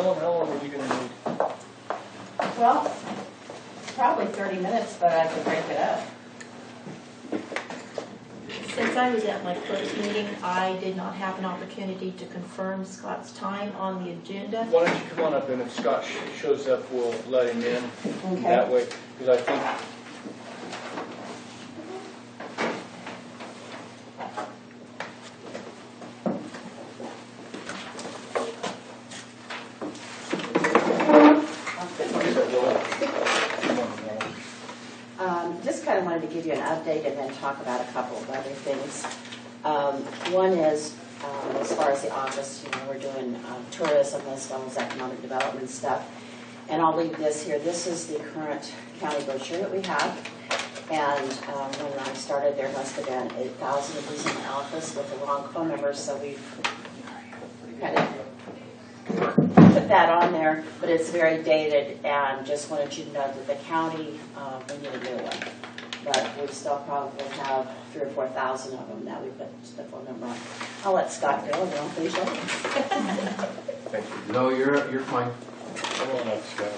How long are you going to need? Well, probably 30 minutes, but I could break it up. Since I was at my first meeting, I did not have an opportunity to confirm Scott's time on the agenda. Why don't you come on up, and if Scott shows up, we'll let him in. Okay. That way, because I think Just kind of wanted to give you an update and then talk about a couple of other things. One is, as far as the office, we're doing tourism as well as economic development stuff. And I'll leave this here. This is the current county brochure that we have. And when I started, there must have been 8,000 of these in the office with the wrong phone numbers, so we've kind of put that on there, but it's very dated, and just wanted you to know that the county, we need a new one. But we still probably have 3,000 or 4,000 of them that we put the phone number on. I'll let Scott go, and then please show him. Thank you. No, you're fine. Come on up, Scott.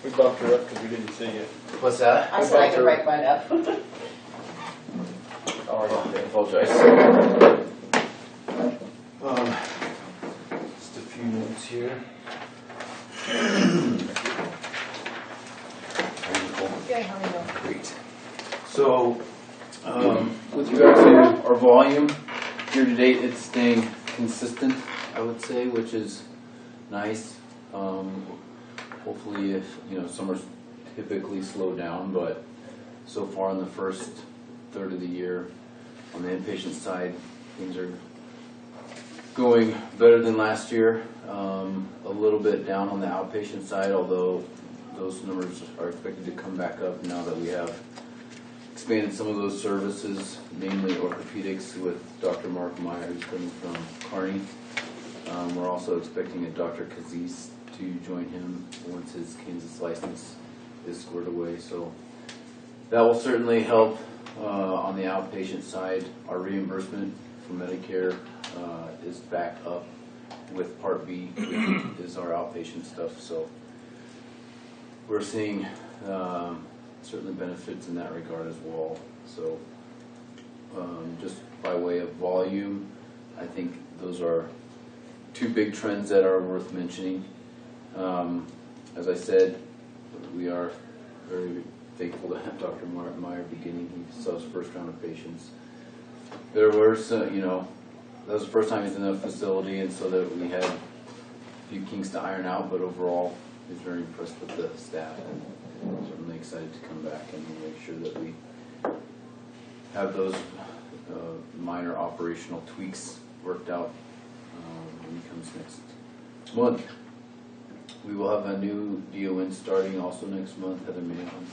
We bumped her up because we didn't see you. What's that? I said I could break mine up. Oh, I apologize. Just a few minutes here. Great. So, with regards to our volume, year to date, it's staying consistent, I would say, which is nice. Hopefully, if summers typically slow down, but so far in the first third of the year, on the inpatient side, things are going better than last year. A little bit down on the outpatient side, although those numbers are expected to come back up now that we have expanded some of those services, namely orthopedics with Dr. Mark Meyer, who's coming from Kearney. We're also expecting a Dr. Kazis to join him once his Kansas license is squared away. So that will certainly help on the outpatient side. Our reimbursement for Medicare is back up with Part B, which is our outpatient stuff. So we're seeing certainly benefits in that regard as well. So just by way of volume, I think those are two big trends that are worth mentioning. As I said, we are very thankful to have Dr. Meyer beginning. He saw his first round of patients. There were some, that was the first time he's in the facility, and so that we had a few kinks to iron out, but overall, he's very impressed with the staff, and certainly excited to come back and make sure that we have those minor operational tweaks worked out when he comes next month. We will have a new DON starting also next month, Heather Mayhem.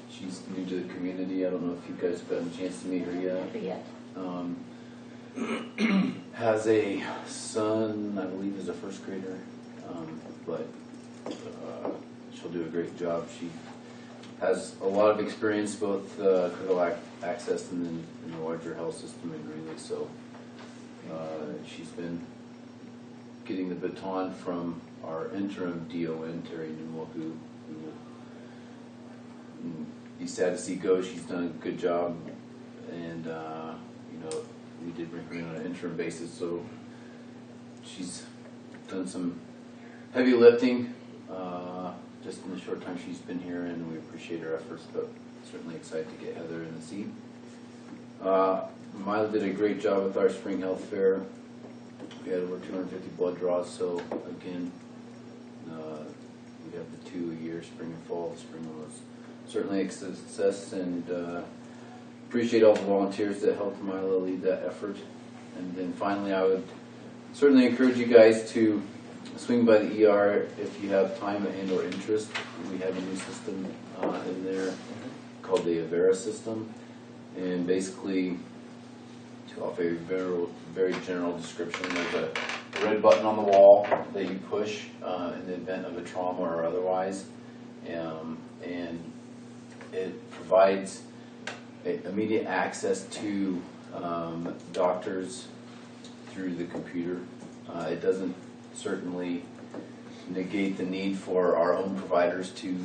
She's new to the community. I don't know if you guys have gotten a chance to meet her yet. Not yet. Has a son, I believe is a first grader, but she'll do a great job. She has a lot of experience, both critical access and then in the larger health system in Greeley. So she's been getting the baton from our interim DON, Terry Newell, who will be sad to see go. She's done a good job, and we did bring her in on an interim basis, so she's done some heavy lifting just in the short time she's been here, and we appreciate her efforts, but certainly excited to get Heather in the seat. Mila did a great job with our spring health fair. We had over 250 blood draws, so again, we have the 2 a year, spring and fall. The spring one was certainly a success, and appreciate all the volunteers that helped Mila lead that effort. And then finally, I would certainly encourage you guys to swing by the ER if you have time and or interest. We have a new system in there called the Avera system, and basically, to offer a very general description, there's a red button on the wall that you push in the event of a trauma or otherwise, and it provides immediate access to doctors through the computer. It doesn't certainly negate the need for our own providers to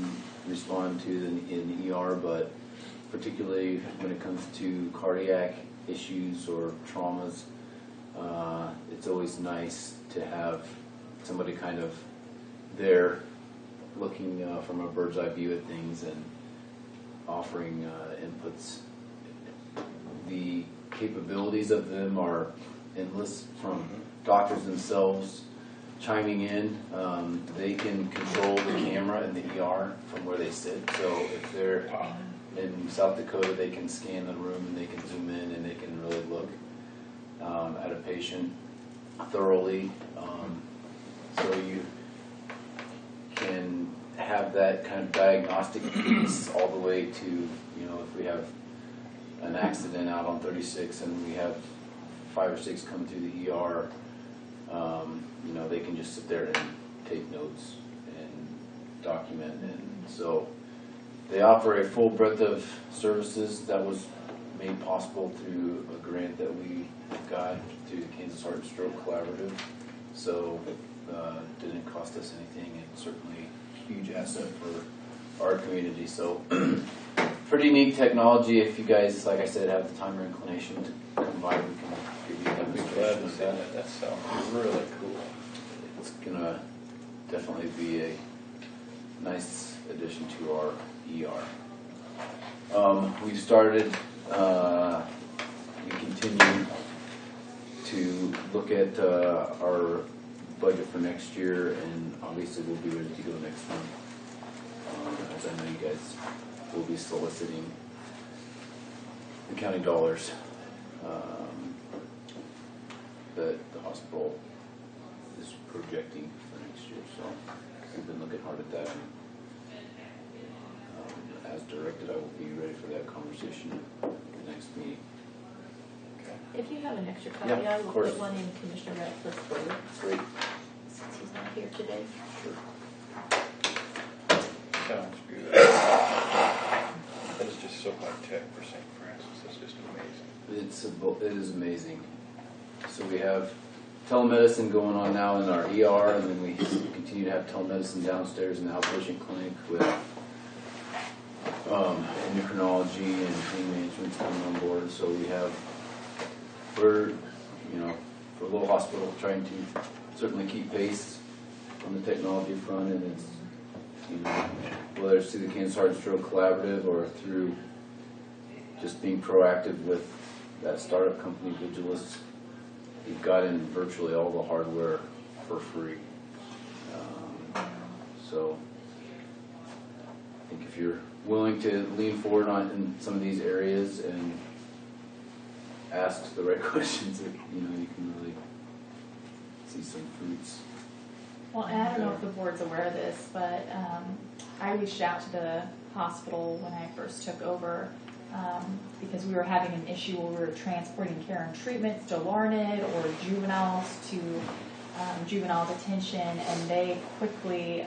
respond to in the ER, but particularly when it comes to cardiac issues or traumas, it's always nice to have somebody kind of there looking from a bird's eye view at things and offering inputs. The capabilities of them are endless, from doctors themselves chiming in. They can control the camera in the ER from where they sit. So if they're in South Dakota, they can scan the room and they can zoom in and they can really look at a patient thoroughly. So you can have that kind of diagnostic piece all the way to, you know, if we have an accident out on 36 and we have 5 or 6 come through the ER, you know, they can just sit there and take notes and document. And so they offer a full breadth of services that was made possible through a grant that we got through the Kansas Heart and Stroke Collaborative. So it didn't cost us anything. It's certainly a huge asset for our community. So pretty neat technology. If you guys, like I said, have the time or inclination to come by, we can give you a I'd be glad demonstration to of see that. that. That sounds really cool. It's gonna definitely be a nice addition to our ER. We've started, we continue to look at our budget for next year, and obviously we'll be ready to go next month. As I know you guys will be soliciting the county dollars that the hospital is projecting for next year. So we've been looking hard at that. And, as directed, I will be ready for that conversation at the next meeting. If you have an extra copy, Yeah, I of will course. put one in Commissioner Ratcliffe's folder, Great. since he's not here today. Sure. Sounds good. That is just so high tech for St. Francis. It's just amazing. It is amazing. So we have telemedicine going on now in our ER, and then we continue to have telemedicine downstairs in the outpatient clinic with endocrinology and pain management coming on board. So we're, you know, for a little hospital, trying to certainly keep pace on the technology front, and it's, you know, whether it's through the Kansas Heart and Stroke Collaborative or through just being proactive with that startup company, Vigilus. We've got in virtually all the hardware for free. So I think if you're willing to lean forward on in some of these areas and ask the right questions, you know, you can really see some fruits. Well, and I don't know if the board's aware of this, but I reached out to the hospital when I first took over because we were having an issue where we were transporting care and treatments to Larned or juveniles to juvenile detention, and they quickly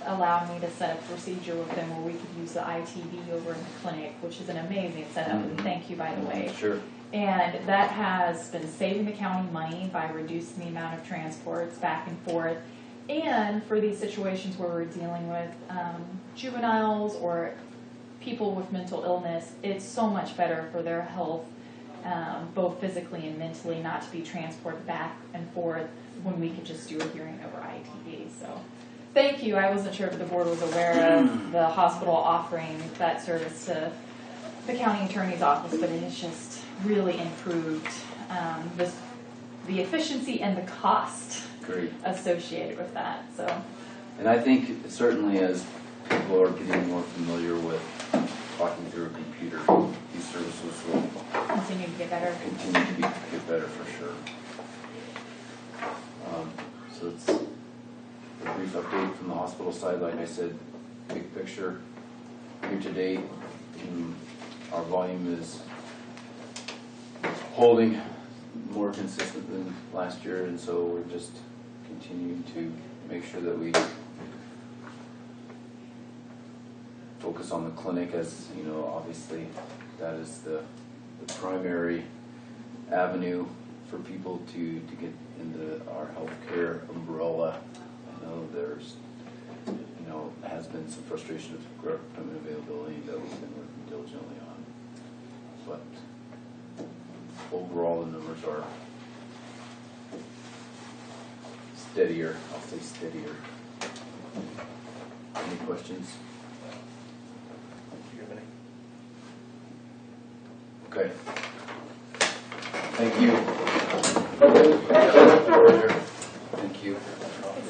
allowed me to set up a procedure with them where we could use the ITV over in the clinic, which is an amazing setup, and thank you, by the way. Sure. And that has been saving the county money by reducing the amount of transports back and forth. And for these situations where we're dealing with juveniles or people with mental illness, it's so much better for their health, both physically and mentally, not to be transported back and forth when we could just do a hearing over ITV. So thank you. I wasn't sure if the board was aware of the hospital offering that service to the county attorney's office, but it has just really improved the efficiency and the cost Great. associated with that. So, And I think certainly as people are getting more familiar with talking through a computer, these services will continue to get better. continue to get better for sure. So it's a brief update from the hospital side. Like I said, big picture, year to date, our volume is holding more consistent than last year, and so we're just continuing to make sure that we focus on the clinic, as you know, obviously that is the primary avenue for people to get into our healthcare umbrella, I know there's, has been some frustration of equipment availability that we've been working diligently on. But overall, the numbers are steadier. I'll say steadier. Any questions? Do you have any? Okay. Thank you. Thank you.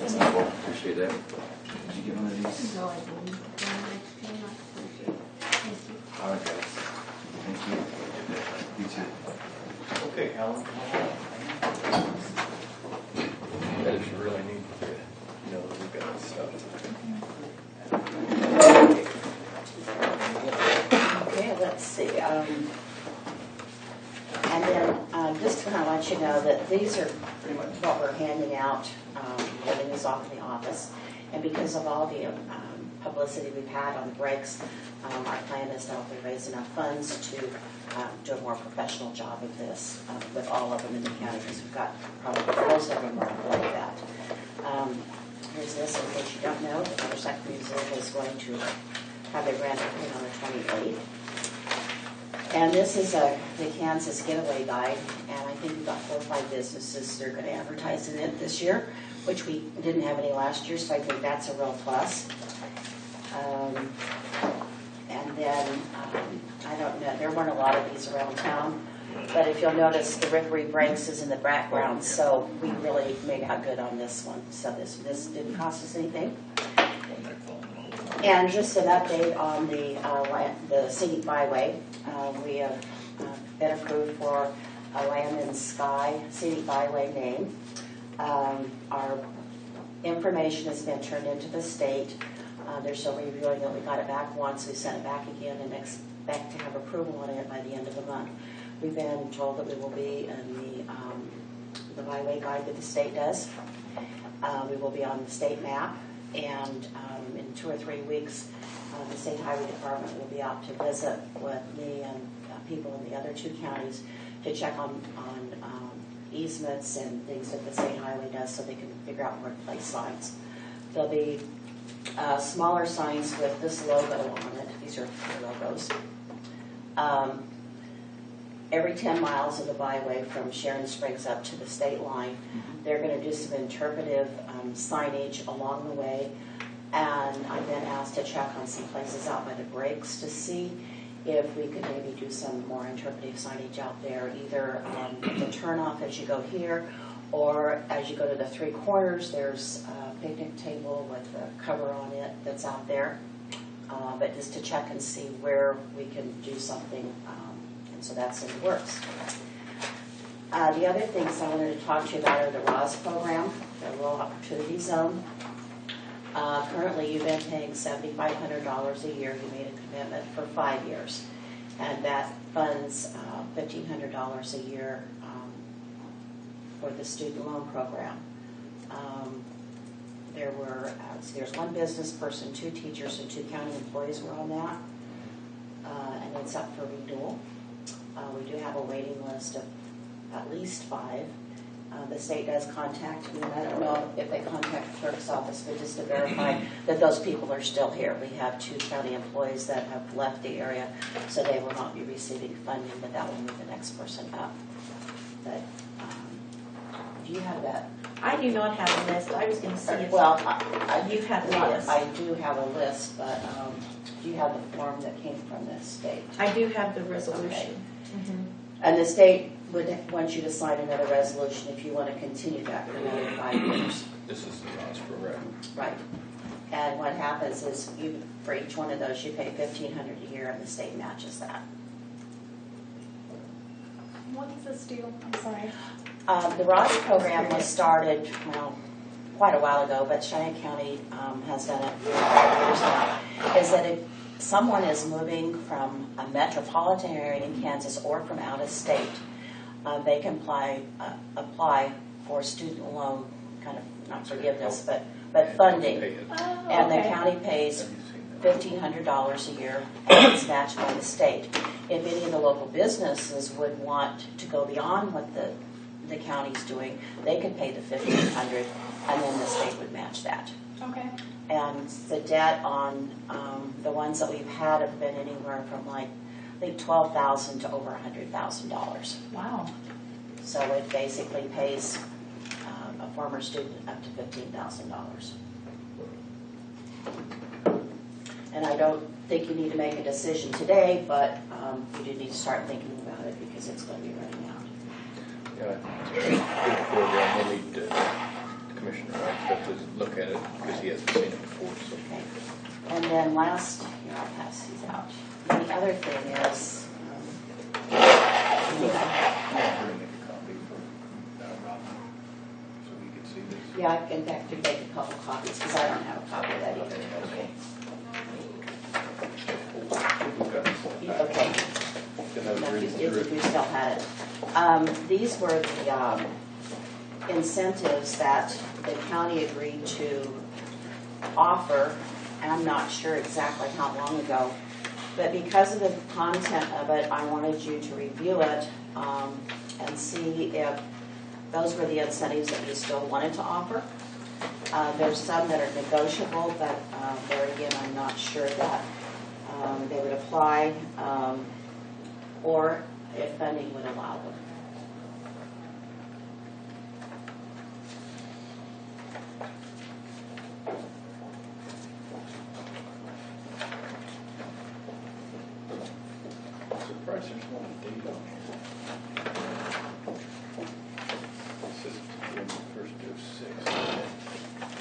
Appreciate that. Did you get one of these? No, I didn't. All right, guys. Thank you. You too. Okay, Alan. That is really neat to know that we've got this stuff. Okay, let's see. And then just to kind of let you know that these are pretty much what we're handing out, getting these off in the office. And because of all the publicity we've had on the breaks, our plan is to hopefully raise enough funds to do a more professional job of this with all of them in the county, because we've got probably most of them are like that. Here's this, in case you don't know, the Motorcycle Museum is going to have their grand opening on the 28th. And this is the Kansas Getaway Guide, and I think we've got 4 or 5 businesses that are going to advertise in it this year, which we didn't have any last year, so I think that's a real plus. And then, I don't know, there weren't a lot of these around town, but if you'll notice, the Rickery Brakes is in the background, so we really made out good on this one. So this didn't cost us anything. And just an update on the scenic byway. We have been approved for a Land and Sky scenic byway name. Our information has been turned into the state. They're still reviewing it. We got it back once. We sent it back again and expect to have approval on it by the end of the month. We've been told that we will be in the byway guide that the state does. We will be on the state map, and in 2 or 3 weeks, the State Highway Department will be out to visit with me and people in the other 2 counties to check on easements and things that the state highway does, so they can figure out where to place signs. There'll be smaller signs with this logo on it. These are the logos. Every 10 miles of the byway from Sharon Springs up to the state line, they're going to do some interpretive signage along the way. And I've been asked to check on some places out by the breaks to see if we could maybe do some more interpretive signage out there, either the turnoff as you go here, or as you go to the 3 corners, there's a picnic table with a cover on it that's out there. But just to check and see where we can do something, and so that's in the works. The other things I wanted to talk to you about are the ROS program, the Rural Opportunity Zone. Currently, you've been paying $7,500 a year. You made a commitment for 5 years, and that funds $1,500 a year for the student loan program. There's 1 business person, 2 teachers, and 2 county employees were on that, and it's up for renewal. We do have a waiting list of at least 5. The state does contact me, and I don't know if they contact the clerk's office, but just to verify that those people are still here. We have 2 county employees that have left the area, so they will not be receiving funding, but that will move the next person up. But do you have that? I do not have a list. I was going to see if Well, you have the list. I do have a list, but do you have the form that came from the state? I do have the resolution. Okay. And the state would want you to sign another resolution if you want to continue that for another 5 years. This is the ROS program. Right. And what happens is for each one of those, you pay $1,500 a year, and the state matches that. What is this deal? I'm sorry. The ROS program was started, quite a while ago, but Cheyenne County has done it for 5 years now, is that if someone is moving from a metropolitan area in Kansas or from out of state, they can apply for student loan, kind of, not forgiveness, but funding. And the county pays $1,500 a year, and it's matched by the state. If any of the local businesses would want to go beyond what the the county's doing, they could pay the $1,500 and then the state would match that. Okay. And the debt on the ones that we've had have been anywhere from like, I think $12,000 to over $100,000. Wow. So it basically pays a former student up to $15,000. And I don't think you need to make a decision today, but you do need to start thinking about it because it's going to be running out. Yeah, it's a good program. We'll need Commissioner Wright to look at it because he hasn't seen it before. So. Okay. And then last, here, I'll pass these out. The other thing is, Bring a copy for Robin so we can see this. yeah, I can actually make a couple copies because I don't have a copy of that either. Okay. We've got this. Okay. Because I was reading through If it. you still had it. These were the incentives that the county agreed to offer. And I'm not sure exactly how long ago, but because of the content of it, I wanted you to review it and see if those were the incentives that you still wanted to offer. There's some that are negotiable, but there again, I'm not sure that they would apply or if funding would allow them. Surprised there's not a date on here. It says June 1st of 6.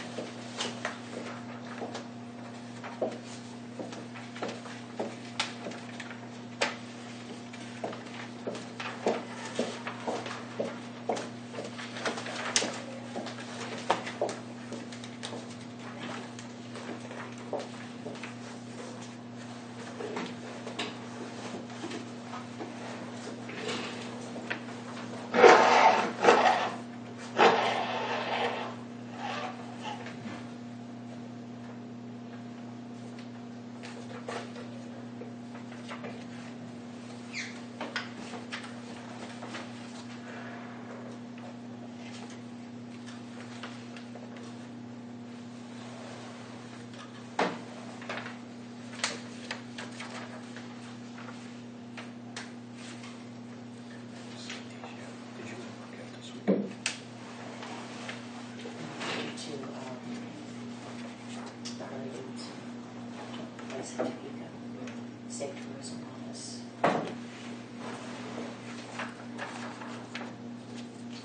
Did you look at this weekend? To the Hurricanes, place in Topeka, State Tourism Office,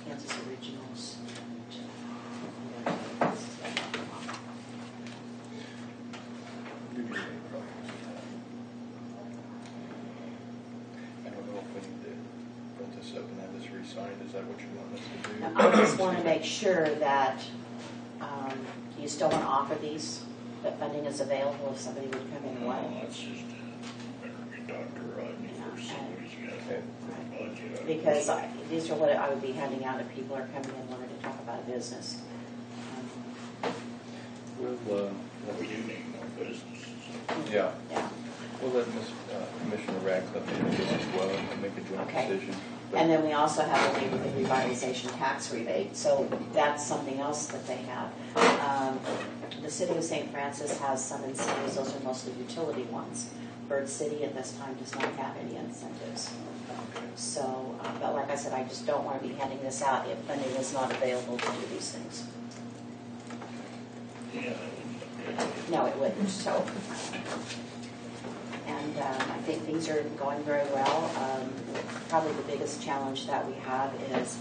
Kansas Originals, Give me a problem with that. I don't know if we need to print this up and have this re-signed. Is that what you want us to do? I just want to make sure that you still want to offer these, that funding is available if somebody would come in and want it. That's just better get Dr. Rodney first, see what he's got Okay. for budget. Because these are what I would be handing out if people are coming in wanting to talk about a business. We'll, We do need more businesses. yeah, Yeah. we'll let Commissioner Radcliffe do this as well and make a joint Okay. decision. And then we also have a neighborhood revitalization tax rebate, so that's something else that they have. The city of St. Francis has some incentives, those are mostly utility ones. Bird City at this time does not have any incentives. So, but like I said, I just don't want to be handing this out if funding is not available to do these things. Yeah, No, it wouldn't, so. And I think things are going very well. Probably the biggest challenge that we have is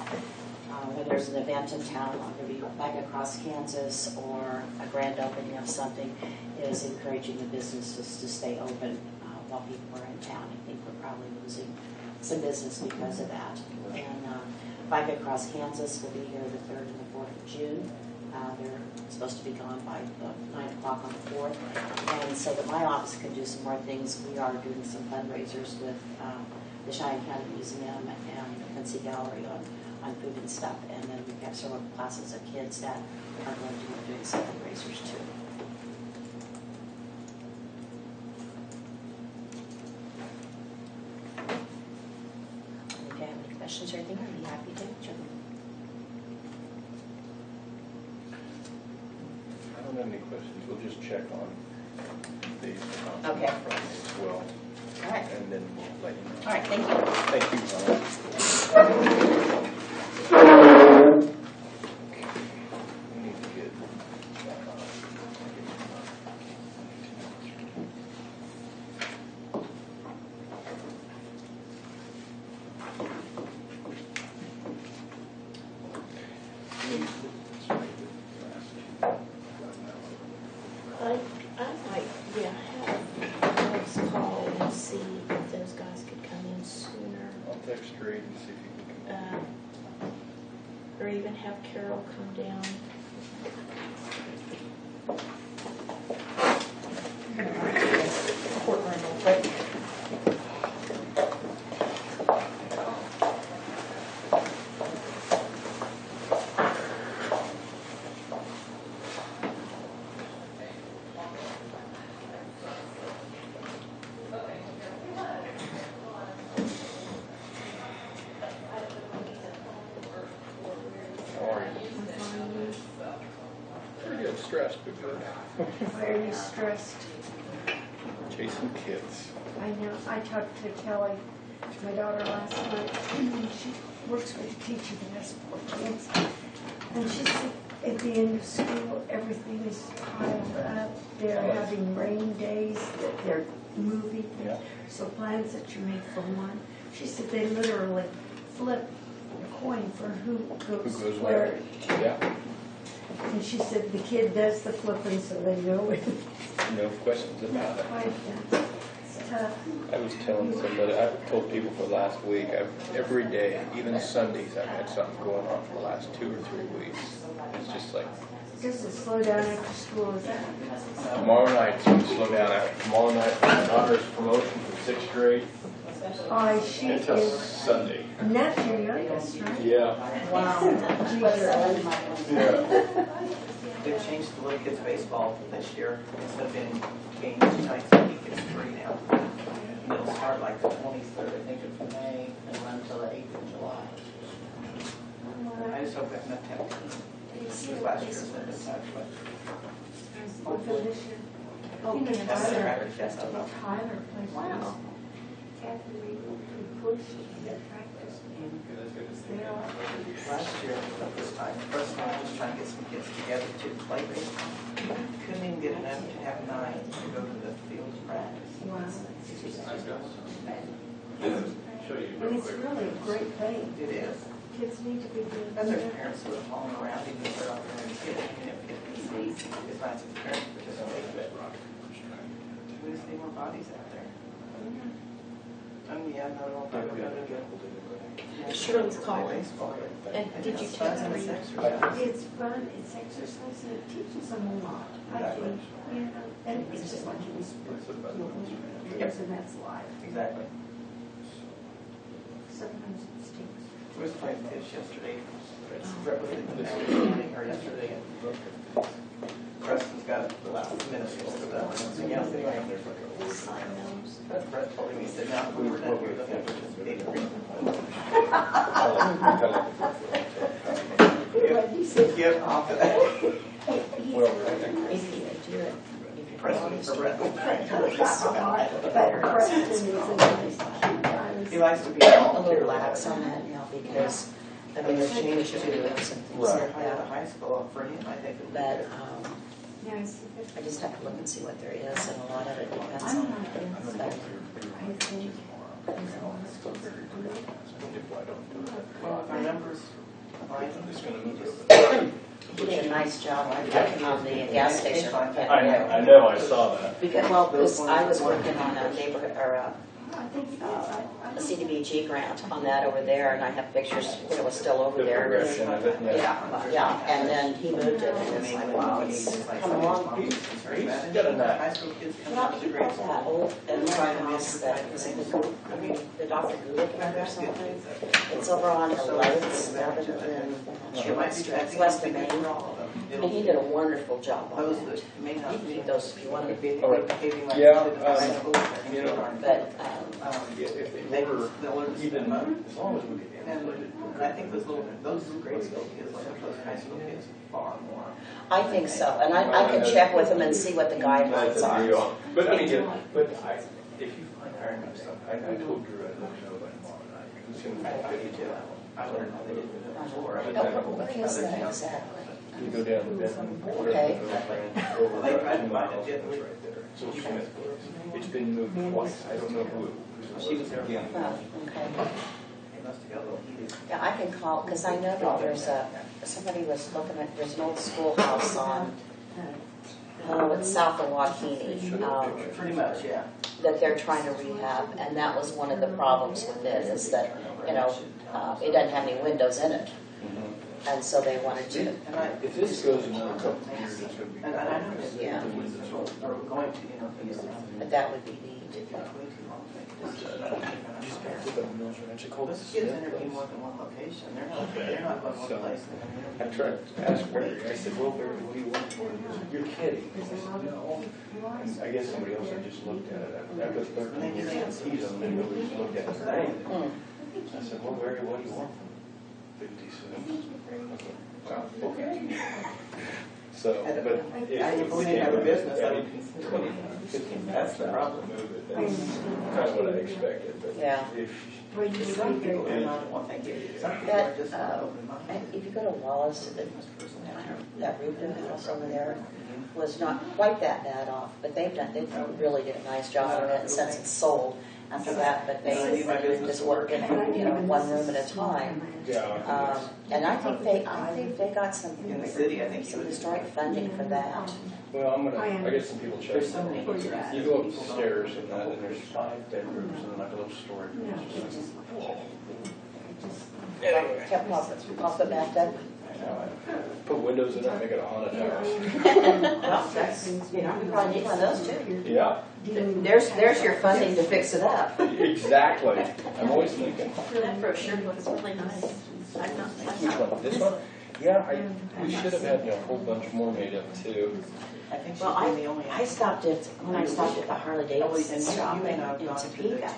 when there's an event in town, whether it be like across Kansas or a grand opening of something, is encouraging the businesses to stay open while people are in town. I think we're probably losing some business because of that. And Bike Across Kansas will be here the 3rd and the 4th of June. They're supposed to be gone by 9 o'clock on the 4th. And so that my office can do some more things, we are doing some fundraisers with the Cheyenne County Museum and the Quincy Gallery on food and stuff. And then we have several classes of kids that are going to be doing some fundraisers too. If you have any questions or anything, I'd be happy to answer them. have any questions, we'll just check on the Okay. as well, All right, and then we'll let you know. all right, thank you. Thank you, Ron. We need to get, I might, have Alex call and see if those guys could come in sooner. I'll text Reed and see if he can come. Or even have Carol come down. Courtroom real quick. How are you? Pretty good, stressed, but good. Very stressed. Chasing kids. I know. I talked to Kelly, my daughter, last night. She works with the teaching class for kids. And she said at the end of school, everything is piled up. They're having rain days, that they're moving. Yeah. So plans that you make for one. She said they literally flip a coin for who goes Who goes where. where? Yeah, And she said the kid does the flipping so they know it. no questions about it. It's tough. I was telling somebody, I've told people for the last week, every day, even Sundays, I've had something going on for the last 2 or 3 weeks. It's just like, Does it slow down after school? Is that? tomorrow night, it's going to slow down. Tomorrow night, my daughter's promotion from 6th grade Oh, she until is. Sunday. And that's your youngest, right? Yeah. Wow. Yeah. They've changed the little kids' baseball this year. Instead of being games nights a week, it's 3 now. And it'll start like the 23rd, I think, of May, and run until the 8th of July. I just hope we have enough time. Because last year's been a touch, but For this year. Oh, You know, yes. that's Tyler- their average fest. Tyler plays. Wow. Kathy Reed will push their practice. They are. Last year, at this time, first time I was trying to get some kids together to play baseball. Couldn't even get enough to have 9 to go to the field to practice. Wow. Show you And real it's quick. really a great thing. It is. Kids need to be doing And there's that. parents who are falling around, even if they're out there and kids, even if it's disease, it's nice if parents participate. We just need more bodies out there. Yeah, not all. Shirley's calling. Baseball. And did you tell her? It's fun, it's exercise, and it teaches them a lot, I think, you know, and it's just like in sports, and that's life. Exactly. Sometimes it stinks. We was playing fish yesterday. Or yesterday. Preston's got the last minuscule stuff. Something else anyway. Brett told me, he said, now we were done here, the fish was 8 degrees. Give off of that. Well, If you do it. Preston for Brett. But Preston is a nice guy. He likes to be A all little lax on that, you know, because, I mean, there's changes to it and things like High out of that. high school, for him, I think it would be But, good. Nice. I just have to look and see what there is, and a lot of it depends I'm on. not against But, I think Well, if our numbers align, It's gonna move he did a nice job working on the gas station. I know, I saw that. Because, well, I was working on a neighborhood, or I think it is. a CDBG grant on that over there, and I have pictures when it was still over The there. progression of it, Yeah, and then he moved it, and it's like, wow, it's come along. He's got a knack. high school kids come Well, up to he grade bought that school. old house that was in the Dr. Gulick or something. It's over on 11th Avenue in Chester, it's west of Main. And he did a wonderful job on Those it. that may You not can be keep those if you want to. behaving like Yeah, they did in high school. you know, But, I if they we're they'll learn to even, spin motor. as long as we get And I think those grade school kids, like those high school kids, far more. I think so, and I can check with them and see what the guidelines are. But I mean, if you find iron and stuff, I told Drew I'd let you know by tomorrow night. As soon as I did too. I learned how they did it before. Where is that exactly? you go down to Benton. Okay. Over They tried to about 2 find miles, it, it's right there. So Smith, it's been moved twice. I don't know who. She was there. Yeah. Oh, okay. They must have got a little heated. Yeah, I can call, because I know that there's somebody was looking at, there's an old schoolhouse on, it's south of Waukeeny, Pretty much, yeah. that they're trying to rehab, and that was one of the problems with it, is that, it doesn't have any windows in it, and so they wanted to, And I, If this goes another couple of years, it's going to be. and I know that Yeah. the windows are going to, use it. but that would be neat. It's way too long. Those kids interview more than one location. They're not going one place. I tried to ask Barry, I said, well, Barry, what do you want for it? He goes, you're kidding. I said, no. And I guess somebody else had just looked at it. After 13 years, he's on the nobody just looked at it. I said, well, Barry, what do you want? 50 cents. Wow, okay. So, but. If we didn't have a business, I would be 20, 15. That's the problem. Move it. That's kind of what I expected, but. Yeah. Some people are not one thing. Some people are just not open-minded. If you go to Wallace, that Rubin house over there was not quite that bad off, but they really did a nice job on it, and since it's sold after that, but they just work in, one room at a time. Yeah. And I think they got some In the city, I think some historic funding for that. Well, I get some people checking. There's so many ways to ask. You go upstairs and there's 5 bedrooms and like a little storage. It's just like, whoa. Anyway, Kept off the bathtub. I know, I put windows in it, make it a haunted house. Well, that's, we probably need one of those too. Yeah, There's your funding to fix it up. exactly. I'm always thinking, That brochure looks really nice. I've not, which one? This one? Yeah, we should have had a whole bunch more made up too. I think she's Well, been the only. I stopped at, when I stopped at the Harley Davidson shop in Topeka,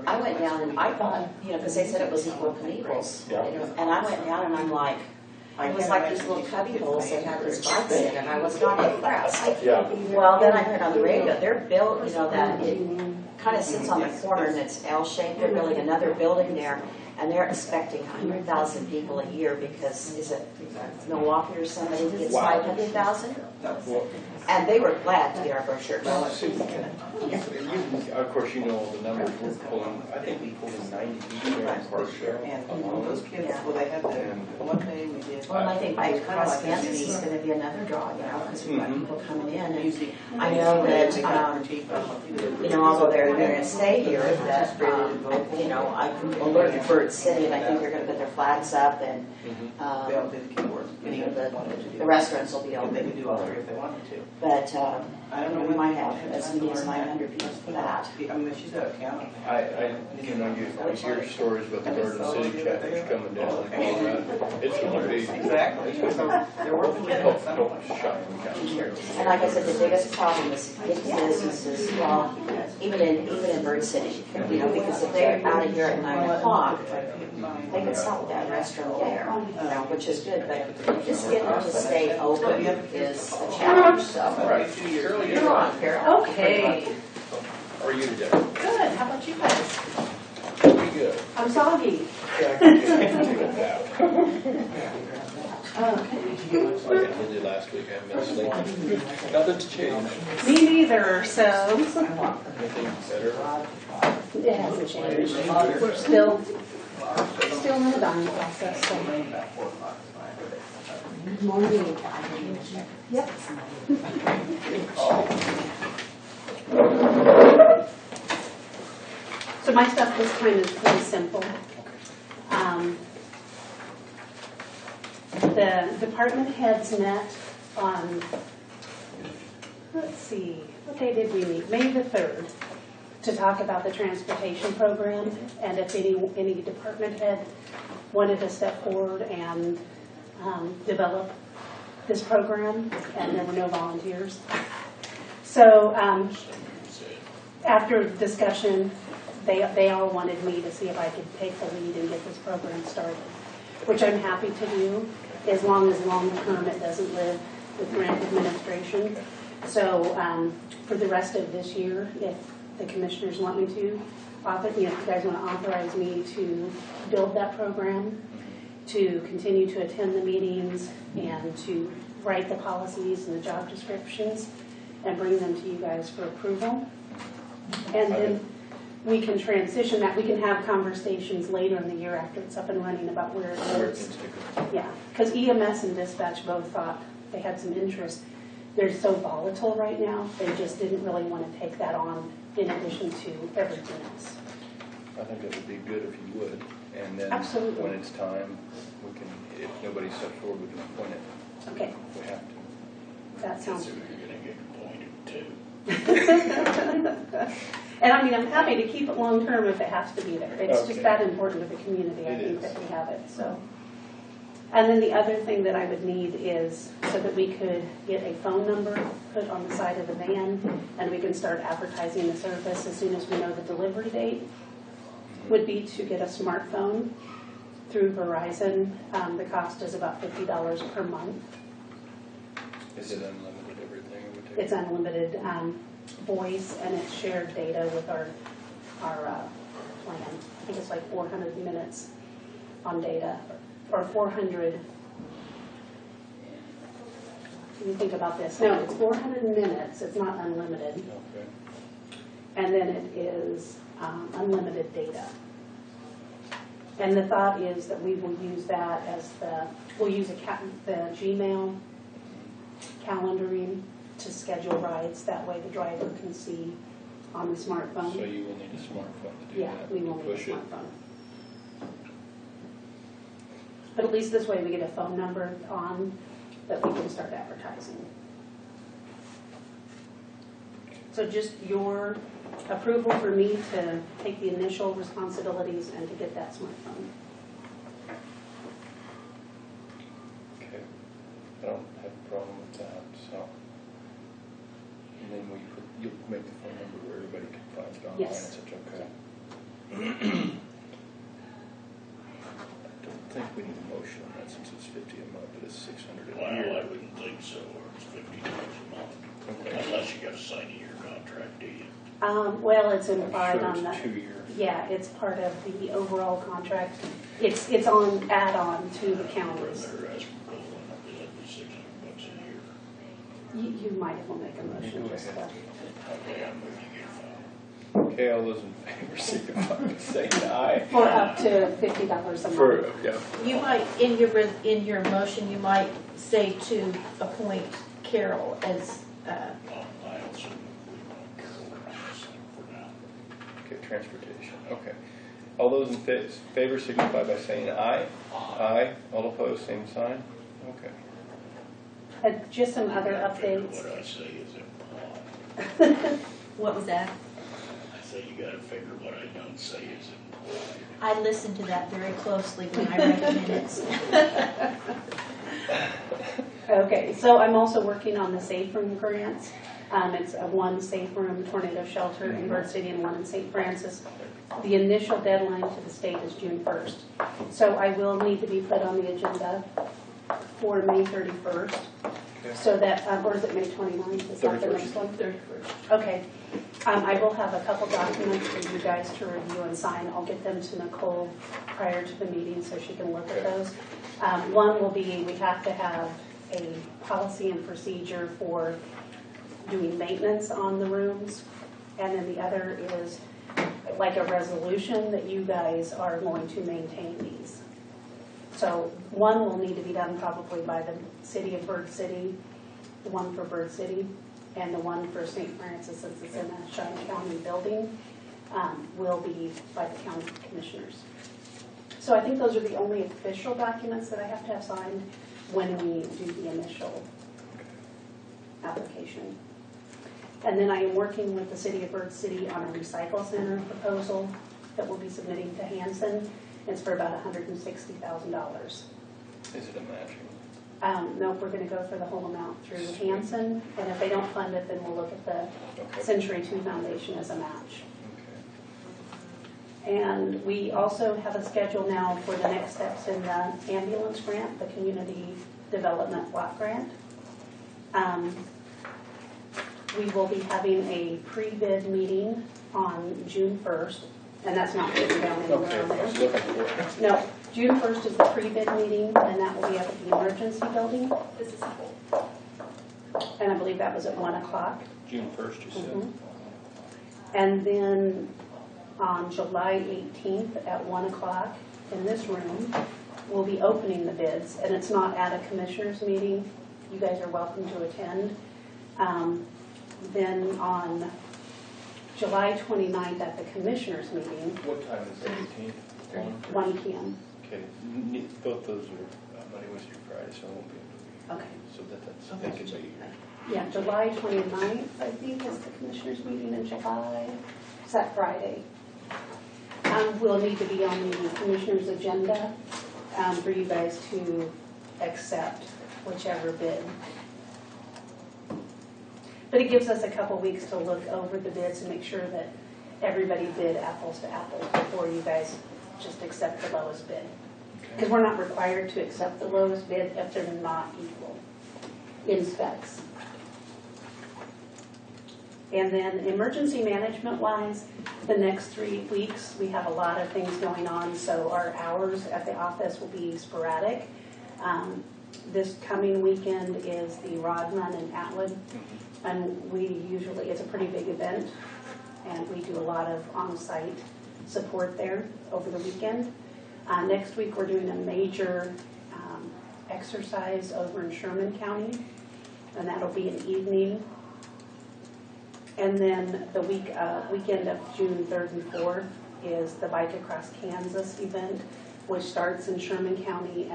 I went down and I thought, because they said it was equal Knievel's. Yeah. And I went down and I'm like, it was like these little cubby holes they had these bikes in, and I was not impressed. Yeah. Well, then I heard on the radio, they're built, that it kind of sits on the corner and it's L-shaped. They're building another building there, and they're expecting 100,000 people a year because, is it Milwaukee or somebody gets Wow. 500,000? Well, And they were glad to get our brochures. of course, you know all the numbers. We're pulling, I think we pulled in 90 people during our show. And those kids, well, they had one day we did. Well, and I think by Cross Kansas is going to be another draw, because we've got people coming in. And I know that, although they're going to stay here, that, I alerted Bird City, and I think they're going to put their flags up, and They all did the keywords. the restaurants will be They open. could do all three if they wanted to. But I don't know. we might have as many as 900 people for that. I mean, she's out of county. You hear stories about the Garden City chapters coming down and all that. It's going to be. Exactly. They're working with Don't something. shut them down. And like I said, the biggest problem is getting businesses, well, even in Bird City, because if they're out of here at 9 o'clock, they can stop at that restaurant there, which is good, but just getting them to stay open is a challenge, so. Right. Carol, Come on, Carol. Okay, how are you today? good. How about you guys? Pretty good. I'm soggy. Yeah, I can take a nap. Like I did last week, I haven't been sleeping. Nothing's changed. Me neither, so Anything better? it hasn't changed. We're still in the dying process, so. Good morning. Yep. So my stuff this time is pretty simple. The department heads met on, let's see, what day did we meet? May the 3rd, to talk about the transportation program, and if any department head wanted to step forward and develop this program, and there were no volunteers. So after discussion, they all wanted me to see if I could take the lead and get this program started, which I'm happy to do, as long as long-term it doesn't live with grant administration. So for the rest of this year, if the commissioners want me to, if you guys want to authorize me to build that program, to continue to attend the meetings, and to write the policies and the job descriptions, and bring them to you guys for approval. And then we can transition that. We can have conversations later in the year after it's up and running about where it is. Yeah, because EMS and dispatch both thought they had some interest. They're so volatile right now, they just didn't really want to take that on in addition to everything else. I think it would be good if you would, and then Absolutely. when it's time, we can, if nobody steps forward, we can appoint it. Okay, We have to. that sounds So you're gonna get appointed too. And I mean, I'm happy to keep it long-term if it has to be there. It's Okay. just that important to the community, I It think, is. that we have it, so. And then the other thing that I would need is so that we could get a phone number put on the side of the van, and we can start advertising the service as soon as we know the delivery date, would be to get a smartphone through Verizon. The cost is about $50 per month. Is it unlimited everything? It would take? It's unlimited voice, and it's shared data with our plan. I think it's like 400 minutes on data, or 400. When you think about this, no, it's 400 minutes. It's not unlimited, Okay. and then it is unlimited data. And the thought is that we will use that as we'll use the Gmail calendaring to schedule rides. That way the driver can see on the smartphone. So you will need a smartphone to do Yeah, that? we will need a Push it? smartphone. But at least this way we get a phone number on that we can start advertising. So just your approval for me to take the initial responsibilities and to get that smartphone. Okay. I don't have a problem with that, so. And then you'll make the phone number where everybody can find it online, Yes. et cetera, okay? I don't think we need a motion on that since it's 50 a month, but it's 600 a Well, I year. wouldn't think so, or it's $50 a month. Okay. Unless you got to sign a year contract, do you? Well, it's I'm implied sure on it's the, 2 years. yeah, it's part of the overall contract. It's on, add-on to the counties. Rather ask for gold, that'd be $600 a year. You might as well make a motion, Go just ahead. Okay, I'm moving to get phone. Okay, all those in favor, signify by saying aye. for up to $50 a For, month. yeah. You might, in your motion, you might say to appoint Carol as, Well, I also we want to go for now. Okay, transportation, okay. All those in favor signify by saying aye. Aye. All opposed, same sign? Okay. Just some other Figure updates. what I say is implied. what was that? I say you got to figure what I don't say is implied. I listened to that very closely when I read the minutes. Okay, so I'm also working on the Safe Room grants. It's one Safe Room tornado shelter in Bird City and one in St. Francis. The initial deadline to the state is June 1st. So I will need to be put on the agenda for May 31st. Okay. So that, or is it May 29th? Is that the 31st. next one? 31st. Okay. I will have a couple documents for you guys to review and sign. I'll get them to Nicole prior to the meeting so she can look at those. One will be, we have to have a policy and procedure for doing maintenance on the rooms. And then the other is like a resolution that you guys are going to maintain these. So one will need to be done probably by the city of Bird City, the one for Bird City, and the one for St. Francis, since it's in a Cheyenne County building, will be by the county commissioners. So I think those are the only official documents that I have to have signed when we do the initial application. And then I am working with the city of Bird City on a recycle center proposal that we'll be submitting to Hanson. It's for about $160,000. Is it a matching? No, we're going to go for the whole amount through Hanson, and if they don't fund it, then we'll look at the Okay. Century 2 Foundation as a match. And we also have a schedule now for the next steps in the ambulance grant, the community development block grant. We will be having a pre-bid meeting on June 1st, and that's not written down anywhere Okay, on I was there. looking for it. No, June 1st is the pre-bid meeting, and that will be up at the emergency building, This is full. and I believe that was at 1 o'clock. June 1st, you said? Mhm. And then on July 18th at 1 o'clock in this room, we'll be opening the bids, and it's not at a commissioners meeting. You guys are welcome to attend. Then on July 29th at the commissioners meeting, What time is the 18th? 1 p.m. Okay, both those are Monday, Wednesday, Friday, so I won't be able to be. Okay. So that's, they can be here. Yeah, July 29th, I think, is the commissioners meeting in July. Is that Friday? We'll need to be on the commissioners' agenda for you guys to accept whichever bid. But it gives us a couple weeks to look over the bids and make sure that everybody bid apples to apples before you guys just accept the lowest bid. Because we're not required to accept the lowest bid if they're not equal in specs. And then emergency management wise, the next 3 weeks, we have a lot of things going on, so our hours at the office will be sporadic. This coming weekend is the Rod Run in Atwood, and it's a pretty big event, and we do a lot of on-site support there over the weekend. Next week, we're doing a major exercise over in Sherman County, and that'll be an evening. And then the weekend of June 3rd and 4th is the Bike Across Kansas event, which starts in Cheyenne County.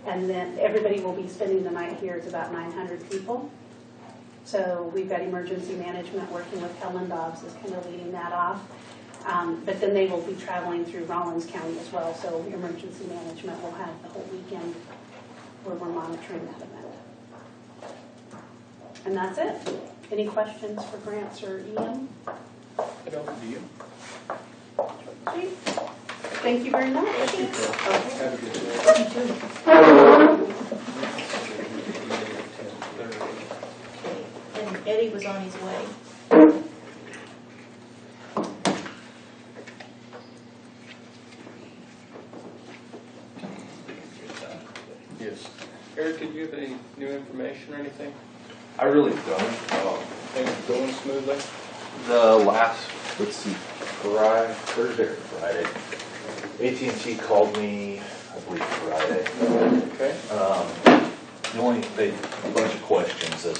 And then everybody will be spending the night here. It's about 900 people. So we've got emergency management working with Helen Dobbs is kind of leading that off. But then they will be traveling through Rollins County as well. So emergency management will have the whole weekend where we're monitoring that event. And that's it. Any questions for Grants or Ian? I don't, do you? Great. Thank you very much. Thank you, Phil. Okay. Have a good day. You too. And Eddie was on his way. Yes. Eric, did you have any new information or anything? I really don't. Things going smoothly? The last, let's see, Thursday or Friday, AT&T called me, I believe Friday. Okay. They a bunch of questions as,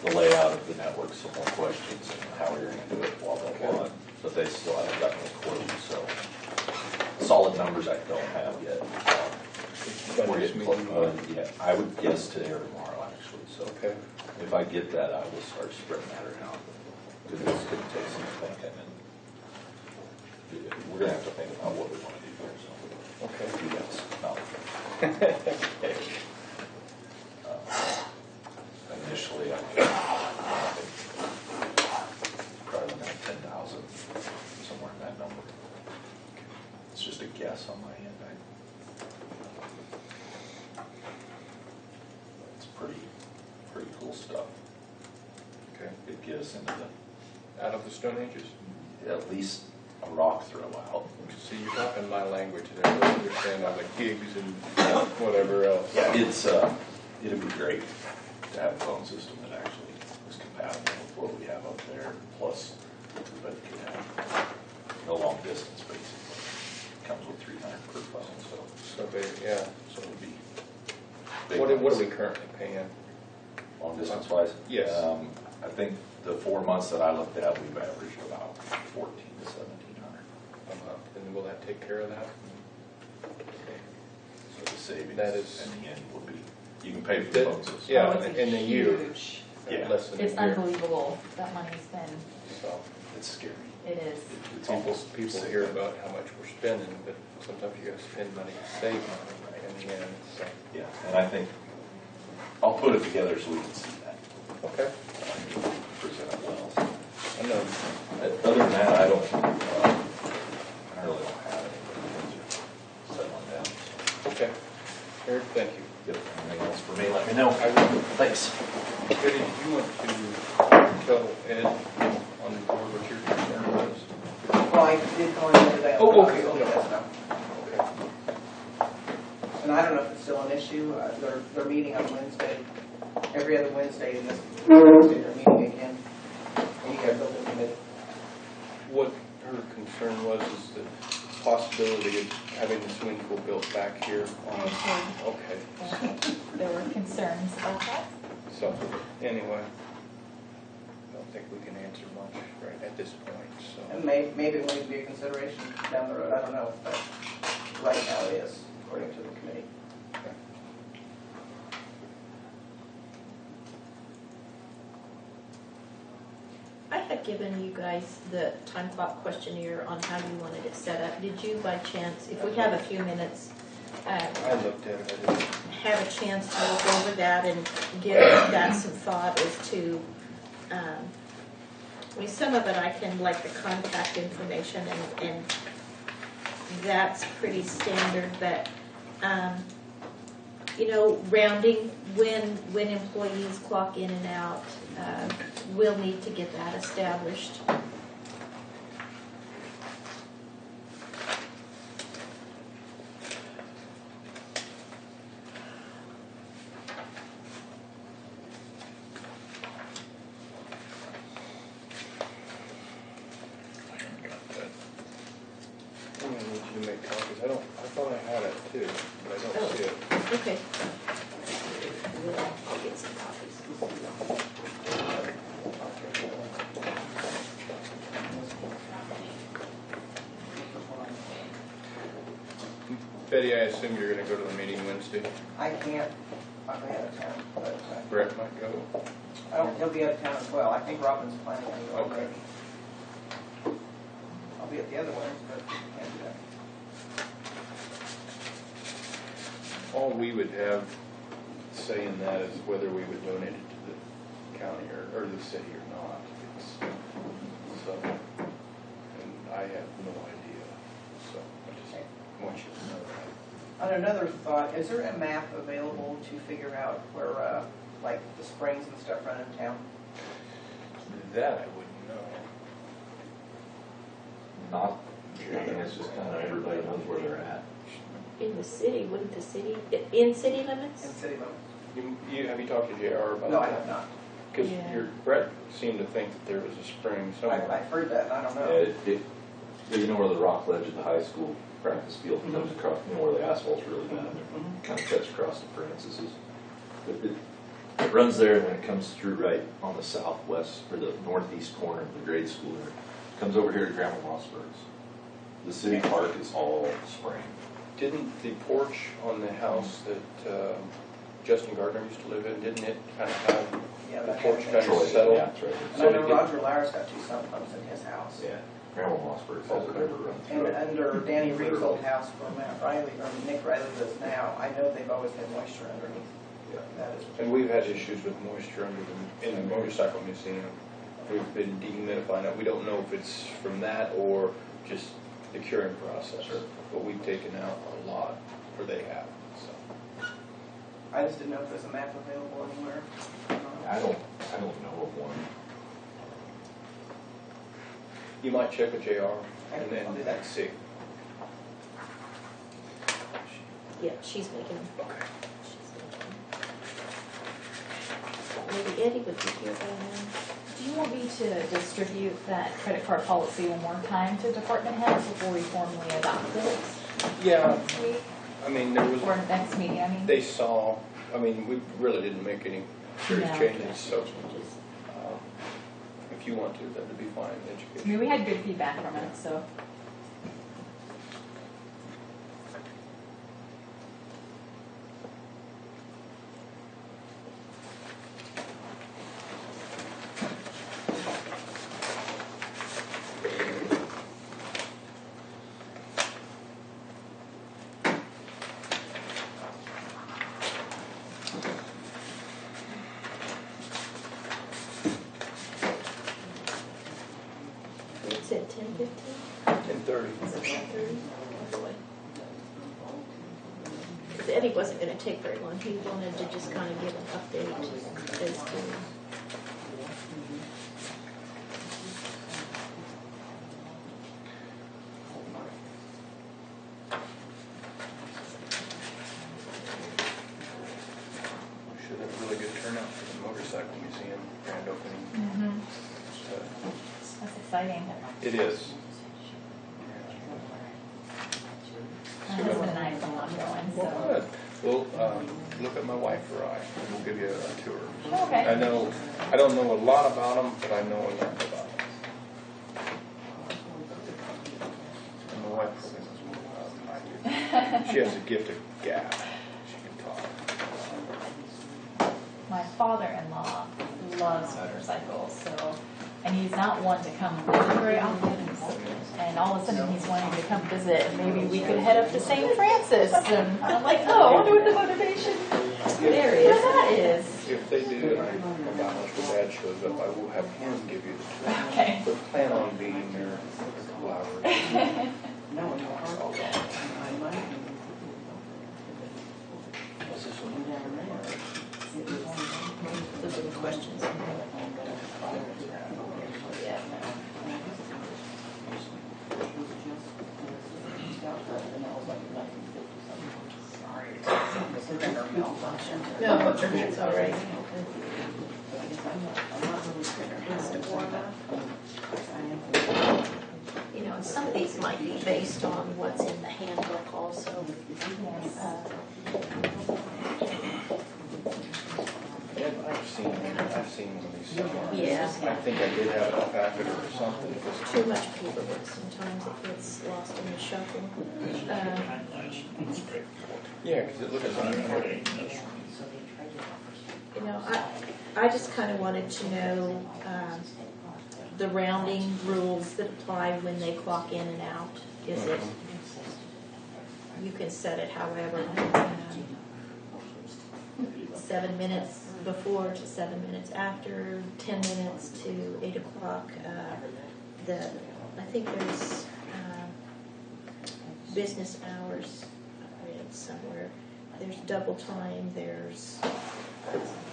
the layout of the network, some more questions and how we're going to do it, blah, blah, blah. But they still haven't gotten a quote, so solid numbers I don't have yet. We're getting close. Yeah, I would guess today or tomorrow, actually. So Okay. if I get that, I will start spreading that around. Because it's going to take some thinking, and we're going to have to think about what we want to do here. So, Okay. you guys, no. Initially, I think probably around 10,000, somewhere in that number. It's just a guess on my end. It's pretty cool stuff. Okay. It gets us into the Out of the Stone Ages? at least a rock throw out. See, you're talking my language and I don't understand all the gigs and whatever else. Yeah, it'd be great to have a phone system that actually is compatible with what we have up there. Plus, everybody could have no long distance basically. It comes with 300 per phone, So big, yeah. so it'd be big. What are we currently paying? Long distance wise? Yes. I think the 4 months that I looked at, we've averaged about 14 to 1,700. And will that take care of that? So the savings That is- in the end will be, you can pay for the phone system. Yeah, Oh, it's a in a year. huge, Yeah. Less than a year. it's unbelievable that money's been, So It's scary. it is. It's people almost hear about how much we're spending, but sometimes you gotta spend money to save money in the end, so. Yeah, and I think I'll put it together so we can see that. Okay. Present it well. I'm know, Other than that, I really don't have anything. Set one down. okay. Eric, thank you. Yep, anything else for me, let me know. I will. Thanks. Betty, did you want to tell Ed on the board what your concern was? Well, I did call him the other day. Oh, okay, He okay. does know. Okay. And I don't know if it's still an issue. They're meeting on Wednesday, every other Wednesday, and this Wednesday they're meeting again. And you got building committee. What her concern was is the possibility of having the swimming pool built back here on, okay. There were concerns about that. So, anyway, I don't think we can answer much right at this point, so. And maybe it will be a consideration down the road, I don't know, but right now it is, according to the committee. I had given you guys the time clock questionnaire on how you wanted it set up. Did you by chance, if we have a few minutes, I looked at it, I didn't. have a chance to look over that and give that some thought as to, I mean, some of it I can, like the contact information, and that's pretty standard, but, you know, rounding when employees clock in and out, we'll need to get that established. I haven't got that. I'm gonna need you to make copies, I thought I had it too, but I don't see it. Okay. I'll get some copies. Betty, I assume you're gonna go to the meeting Wednesday? I can't, I'll be out of town, but Brett might go. he'll be out of town as well. I think Robin's planning on going. Okay. I'll be at the other ones, but can't do that. All we would have say in that is whether we would donate it to the county or the city or not. So, and I have no idea, so I just want you to know that. On another thought, is there a map available to figure out where, like, the springs and stuff run in town? That I wouldn't know. Not, I think it's just kind of everybody knows where they're at. In the city, wouldn't the city, in city In limits? city limits? Have you talked to JR about that? No, I have not. Because Yeah. Brett seemed to think that there was a spring somewhere. I've heard that, and I don't know. You know where the rock ledge of the high school practice field comes across, you know where the asphalt's really bad, Mhm. kind of cuts across the parentheses. It runs there and then it comes through right on the southwest, or the northeast corner of the grade school there. Comes over here to Grandma Mossberg's. The city park is all spring. Didn't the porch on the house that Justin Gardner used to live in, didn't it kind of have Yeah, the that porch has- kind Troy, of settled? yeah, that's right. And I know Roger Lyra's got two sump pumps in his house. Yeah, Grandma Mossberg's has a river run And through it. under Danny Reed's old house where Matt Riley, or Nick Riley lives now, I know they've always had moisture underneath. Yeah. That is. And we've had issues with moisture under in the motorcycle museum. We've been dehumidifying it. We don't know if it's from that or just the curing process. Sure. But we've taken out a lot, or they have, so. I just didn't know if there's a map available anywhere. I don't know of one. You might check with JR and I'll then do that. see. Yeah, she's making them. Okay. Maybe Eddie would be here by now. Do you want me to distribute that credit card policy one more time to department heads before we formally adopt it Yeah, next week? I mean, there was, Or next meeting, I mean? they saw, I mean, we really didn't make any serious No. changes, so Changes. if you want to, that would be fine, I education. mean, we had good feedback from it, so. and it wasn't gonna take very long. He wanted to just kind of give an update as to. We should have a really good turnout for the motorcycle museum grand opening. Mm-hmm. So, That's exciting. it is. My husband and I are not going, Well, so. good. Well, look at my wife or I, and we'll give you a tour. Okay. I don't know a lot about them, but I know enough about them. And my wife probably knows more about them than I do. She has a gift of gab. She can talk. My father-in-law loves motorcycles, so, and he's not one to come visit very often. And all of a sudden, he's wanting to come visit, and maybe we could head up to St. Francis. And I'm like, oh, I wonder what the motivation there is. That is. If they do, and I come down after Dad shows up, I will have him give you the tour. Okay. But plan on being there for a couple hours. No, talks all day. What's this one? Those are the questions. Yeah. No, it's all right. You know, and some of these might be based on what's in the handbook also. I've seen one of these somewhere. Yeah. I think I did have a packet or something. Too much paperwork, sometimes it gets lost in the shuffle. Yeah, because it looks like You know, I just kind of wanted to know the rounding rules that apply when they clock in and out. Is it, you can set it however, 7 minutes before to 7 minutes after, 10 minutes to 8 o'clock. I think there's business hours, I read it somewhere. There's double time, there's,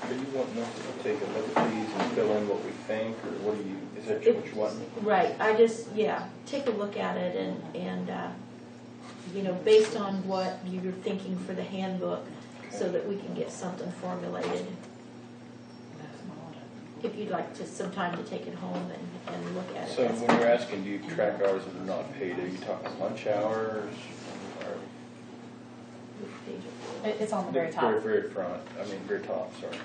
Do you want us to take a look at these and fill in what we think, or what do you, is that what you want? right, I just, take a look at it and you know, based on what you're thinking for the handbook, so that we can get something formulated. If you'd like to, some time to take it home and look at it. So that's when you're asking, do you track hours that are not paid, are you talking lunch hours? Or which page it is. It's on the very top. Very front, very top, sorry.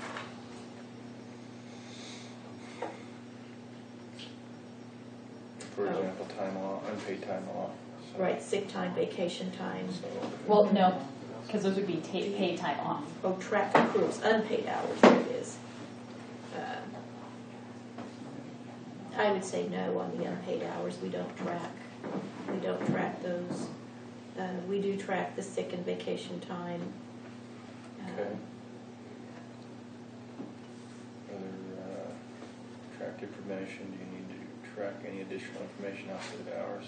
For example, time off, unpaid time off. So- Right, sick time, vacation time. Well, no, because those would be paid time off. Oh, track accrues, unpaid hours, there it is. I would say no on the unpaid hours, we don't track those. We do track the sick and vacation time. Okay. Other tracked information, do you need to track any additional information outside hours?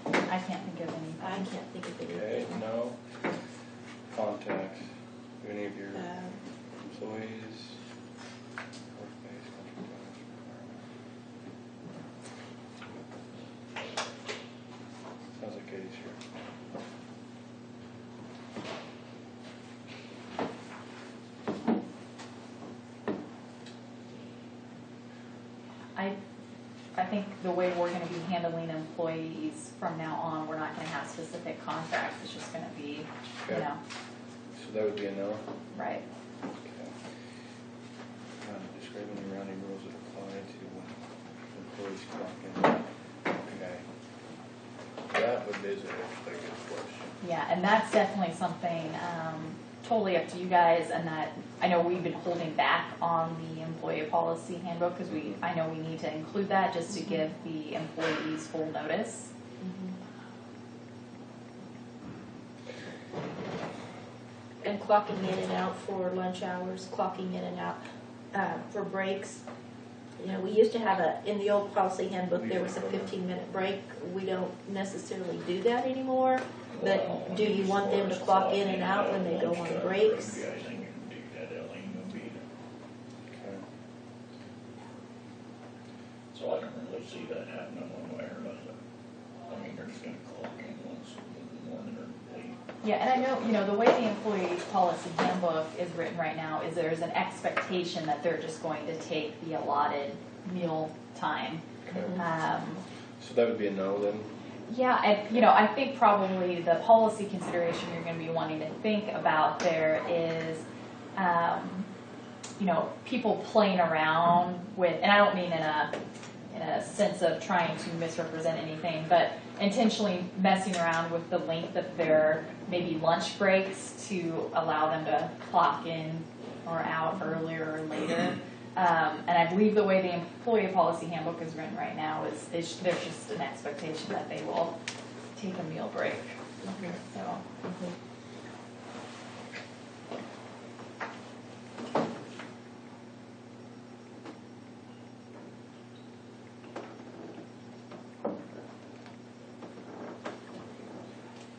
I can't think of any. I can't think of Okay, anything. no. Contacts, do any of your employees? Work-based contributions, sounds like Katie's here. I think the way we're going to be handling employees from now on, we're not going to have specific contracts. It's just going to be, Okay. So that would be a no? right. Okay. Describe any rounding rules that apply to employees clock in. Okay. That would be a good question. Yeah, and that's definitely something totally up to you guys, and that I know we've been holding back on the employee policy handbook because I know we need to include that just to give the employees full notice. And clocking in and out for lunch hours, clocking in and out for breaks. You know, we used to have in the old policy handbook, there was a 15-minute break. We don't necessarily do that anymore, but do you want them to clock in and out when they go on breaks? I think you can do that, Elaine, will be. So I don't really see that happening one way or another. I mean, they're just gonna clock in once in the morning or late. Yeah, and I know, the way the employee policy handbook is written right now is there's an expectation that they're just going to take the allotted meal time. Okay. So that would be a no then? Yeah, and I think probably the policy consideration you're going to be wanting to think about there is, people playing around with, and I don't mean in a sense of trying to misrepresent anything, but intentionally messing around with the length of their maybe lunch breaks to allow them to clock in or out earlier or later. And I believe the way the employee policy handbook is written right now is there's just an expectation that they will take a meal break. So.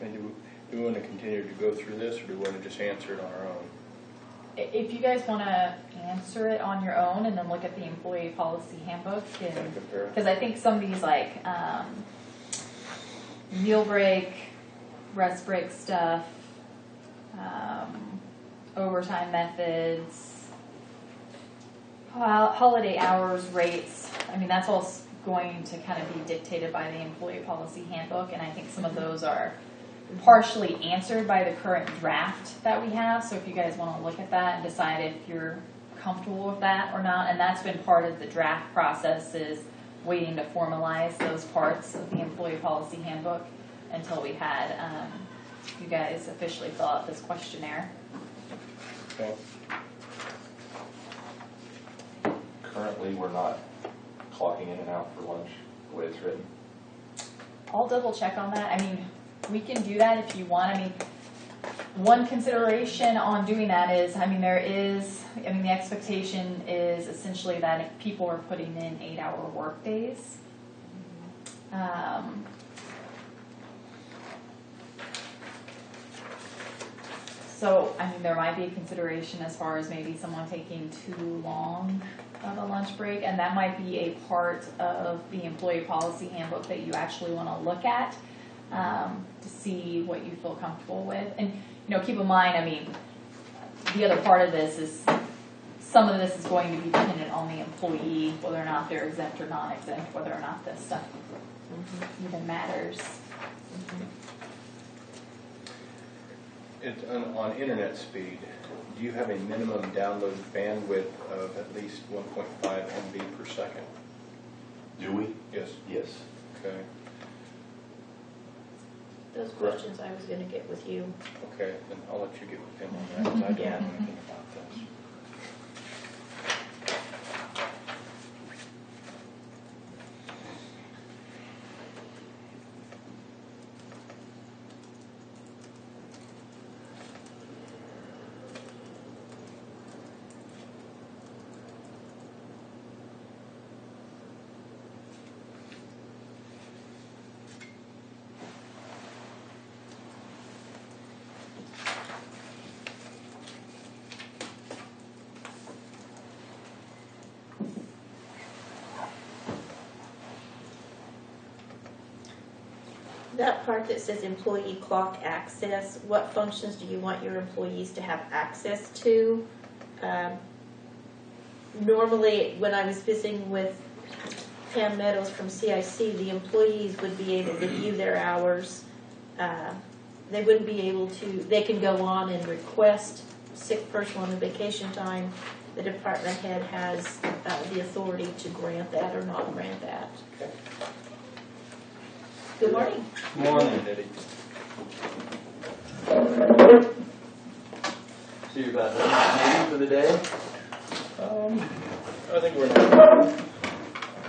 And do we want to continue to go through this, or do we want to just answer it on our own? If you guys want to answer it on your own and then look at the employee policy handbook, because I think some of these like meal break, rest break stuff, overtime methods, holiday hours, rates, I mean that's all going to kind of be dictated by the employee policy handbook, and I think some of those are partially answered by the current draft that we have. So if you guys want to look at that and decide if you're comfortable with that or not, and that's been part of the draft process, is waiting to formalize those parts of the employee policy handbook until we had you guys officially fill out this questionnaire. Okay. Currently, we're not clocking in and out for lunch the way it's written. I'll double check on that. I mean, we can do that if you want. I mean, one consideration on doing that is, the expectation is essentially that if people are putting in 8-hour work days. So, there might be a consideration as far as maybe someone taking too long of a lunch break, and that might be a part of the employee policy handbook that you actually want to look at. To see what you feel comfortable with. And, keep in mind, the other part of this is some of this is going to be dependent on the employee, whether or not they're exempt or non-exempt, whether or not this stuff even matters. On internet speed, do you have a minimum download bandwidth of at least 1.5 MB per second? Do we? Yes. Yes. Okay. Those questions I was going to get with you. Okay, then I'll let you get with him on that, 'cause I don't know anything about this. That part that says employee clock access, what functions do you want your employees to have access to? Normally, when I was visiting with Pam Meadows from CIC, the employees would be able to view their hours. They wouldn't be able to, they can go on and request sick personal and vacation time. The department head has the authority to grant that or not grant that. Okay. Good morning. Good morning, Eddie. So you're about done meeting for the day? I think we're not.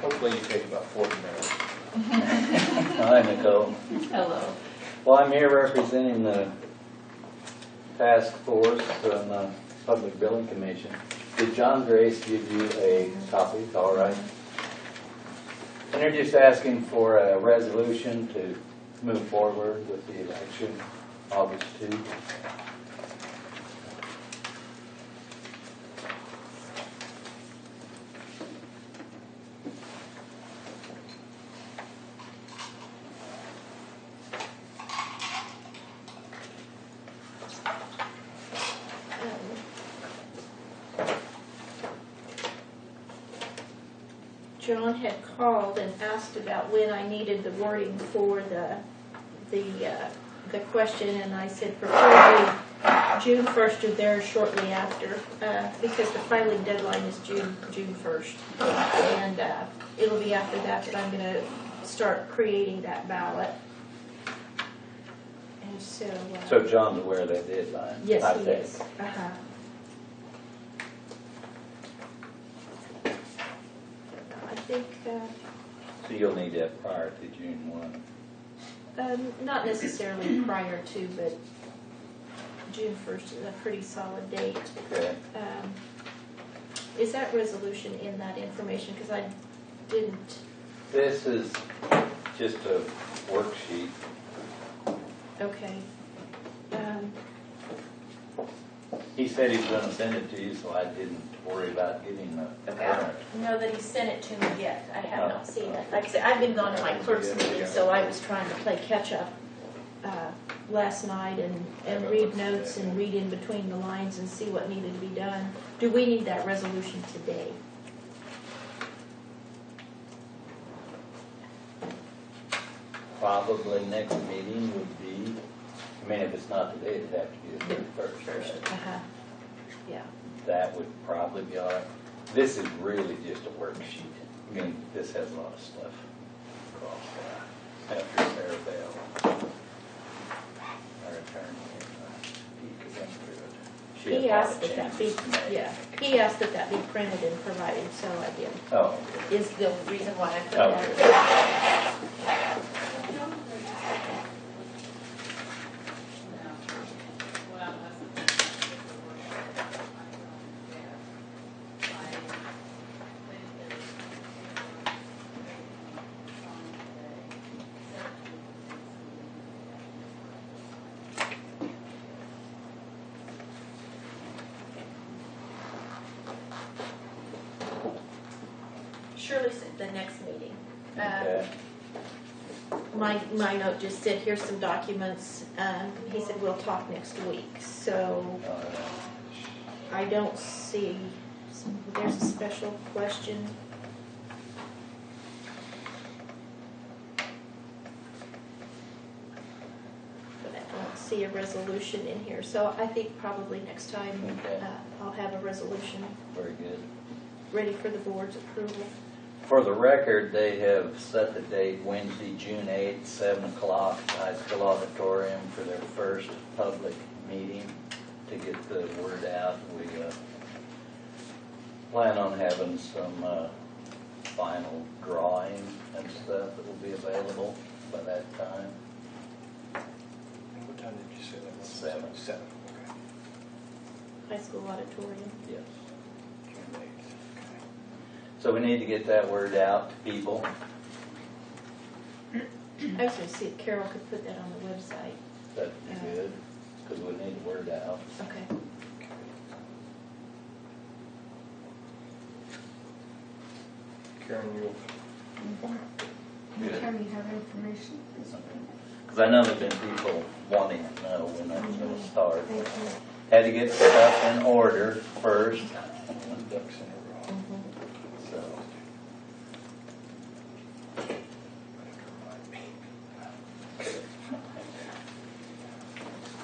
Hopefully you take about 40 minutes. Hi, Nicole. Hello. Well, I'm here representing the task force on the Public Billing Commission. Did John Grace give you a copy? All right. And they're just asking for a resolution to move forward with the election, August 2. John had called and asked about when I needed the wording for the question, and I said preferably June 1st or there shortly after, because the filing deadline is June 1st. And it'll be after that I'm going to start creating that ballot. And so... So John's aware of that deadline? Yes, I he think. is. I think... So you'll need that prior to June 1. Not necessarily prior to, but June 1st is a pretty solid date. Okay. Is that resolution in that information? Because I didn't. This is just a worksheet. Okay. He said he was going to send it to you, so I didn't worry about getting the Okay. I don't know that he sent it to me yet. I have not seen it. Like I said, I've been gone to my clerk's meeting, so I was trying to play catch up last night and read notes and read in between the lines and see what needed to be done. Do we need that resolution today? Probably next meeting would be, I mean, if it's not today, it'd have to be the 31st. Uh-huh. Yeah. That would probably be all right. This is really just a worksheet. I mean, this has a lot of stuff across that. After Sarah Bell, our attorney, he went through it. She had He a lot asked of that that be, changes to make. yeah, he asked that that be printed and provided, so I did. Oh, okay. Is the reason why I put Okay. that. Shirley said the next meeting. Okay. My note just said, here's some documents. He said, we'll talk next week. So All right. I don't see, there's a special question. But I don't see a resolution in here. So I think probably next time Okay. I'll have a resolution Very good. ready for the board's approval. For the record, they have set the date Wednesday, June 8th, 7 o'clock, at the high school auditorium for their first public meeting to get the word out. We plan on having some final drawing and stuff that will be available by that time. What time did you say that was? 7. 7, okay. High school auditorium. Yes. June 8th, So we need to get that word out to people. I was going to see if Carol could put that on the website. That'd be good, because we need the word out. Okay. Karen, you'll Anytime you have information, please. Because I know there've been people wanting to know when that's going to start. Thank you. Had to get stuff in order first. ducks in a row. So,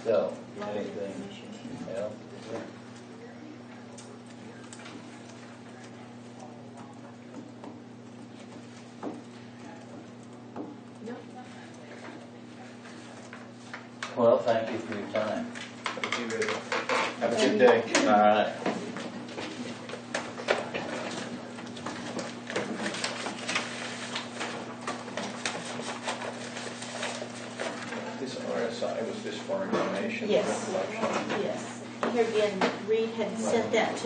so Lot of anything information. else? No. Well, thank you for your time. Thank you, Eddie. Have a good day. All right. This RSI was just for information. Yes. Yes. Here again, Reed had sent that to